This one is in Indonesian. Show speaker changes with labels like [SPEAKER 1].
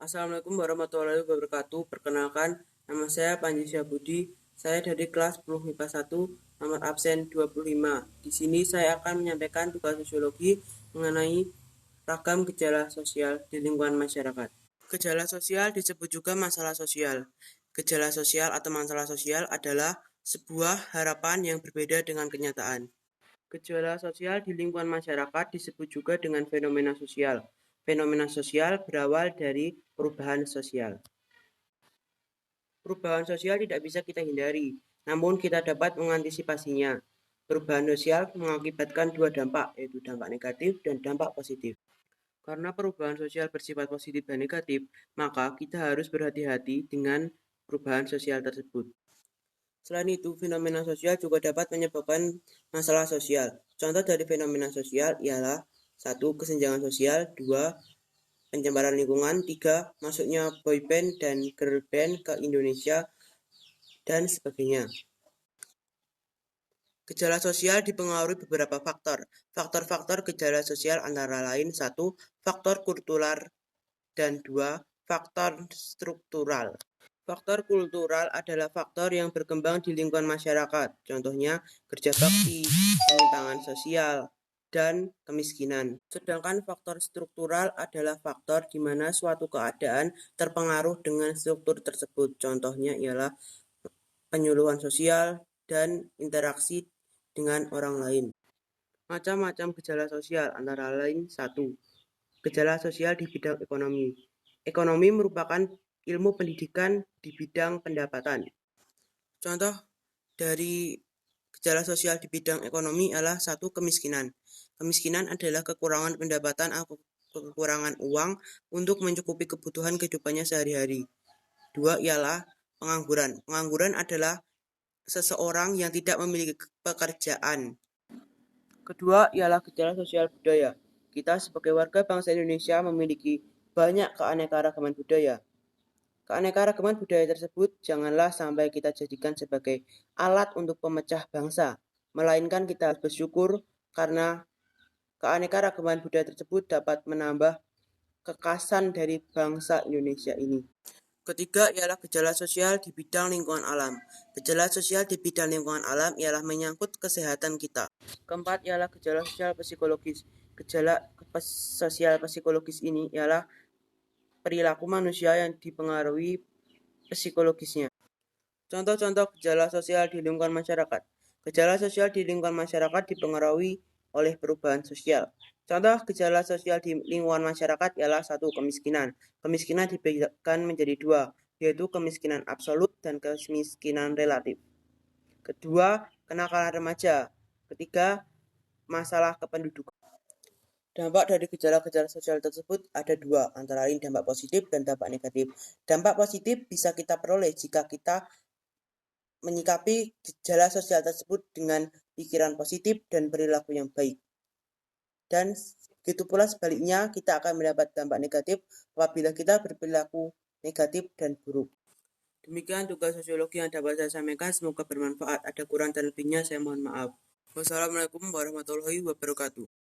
[SPEAKER 1] Assalamualaikum warahmatullahi wabarakatuh. Perkenalkan, nama saya Panji Syahbudi. Saya dari kelas 10 MIPA 1, nomor absen 25. Di sini saya akan menyampaikan tugas sosiologi mengenai ragam gejala sosial di lingkungan masyarakat. Gejala sosial disebut juga masalah sosial. Gejala sosial atau masalah sosial adalah sebuah harapan yang berbeda dengan kenyataan. Gejala sosial di lingkungan masyarakat disebut juga dengan fenomena sosial. Fenomena sosial berawal dari perubahan sosial. Perubahan sosial tidak bisa kita hindari, namun kita dapat mengantisipasinya. Perubahan sosial mengakibatkan dua dampak, yaitu dampak negatif dan dampak positif. Karena perubahan sosial bersifat positif dan negatif, maka kita harus berhati-hati dengan perubahan sosial tersebut. Selain itu, fenomena sosial juga dapat menyebabkan masalah sosial. Contoh dari fenomena sosial ialah 1. Kesenjangan sosial, 2. Pencemaran lingkungan, 3. Masuknya boyband dan girlband ke Indonesia, dan sebagainya. Gejala sosial dipengaruhi beberapa faktor. Faktor-faktor gejala sosial antara lain 1. Faktor kultural dan 2. Faktor struktural. Faktor kultural adalah faktor yang berkembang di lingkungan masyarakat, contohnya kerja bakti, penyimpangan sosial, dan kemiskinan. Sedangkan faktor struktural adalah faktor di mana suatu keadaan terpengaruh dengan struktur tersebut, contohnya ialah penyuluhan sosial dan interaksi dengan orang lain. Macam-macam gejala sosial antara lain 1. Gejala sosial di bidang ekonomi. Ekonomi merupakan ilmu pendidikan di bidang pendapatan. Contoh dari gejala sosial di bidang ekonomi adalah 1. Kemiskinan. Kemiskinan adalah kekurangan pendapatan atau kekurangan uang untuk mencukupi kebutuhan kehidupannya sehari-hari. 2. Ialah pengangguran. Pengangguran adalah seseorang yang tidak memiliki pekerjaan. Kedua ialah gejala sosial budaya. Kita sebagai warga bangsa Indonesia memiliki banyak keanekaragaman budaya. Keanekaragaman budaya tersebut janganlah sampai kita jadikan sebagai alat untuk pemecah bangsa, melainkan kita harus bersyukur karena keanekaragaman budaya tersebut dapat menambah kekasan dari bangsa Indonesia ini. Ketiga ialah gejala sosial di bidang lingkungan alam. Gejala sosial di bidang lingkungan alam ialah menyangkut kesehatan kita. Keempat ialah gejala sosial psikologis. Gejala sosial psikologis ini ialah perilaku manusia yang dipengaruhi psikologisnya. Contoh-contoh gejala sosial di lingkungan masyarakat. Gejala sosial di lingkungan masyarakat dipengaruhi oleh perubahan sosial. Contoh gejala sosial di lingkungan masyarakat ialah 1. Kemiskinan. Kemiskinan dibedakan menjadi 2, yaitu kemiskinan absolut dan kemiskinan relatif. Kedua, kenakalan remaja. Ketiga, masalah kependudukan. Dampak dari gejala-gejala sosial tersebut ada 2, antara lain dampak positif dan dampak negatif. Dampak positif bisa kita peroleh jika kita menyikapi gejala sosial tersebut dengan pikiran positif dan perilaku yang baik. Dan begitu pula sebaliknya, kita akan mendapat dampak negatif apabila kita berperilaku negatif dan buruk. Demikian tugas sosiologi yang dapat saya sampaikan, semoga bermanfaat. Ada kurang dan lebihnya saya mohon maaf. Wassalamualaikum warahmatullahi wabarakatuh.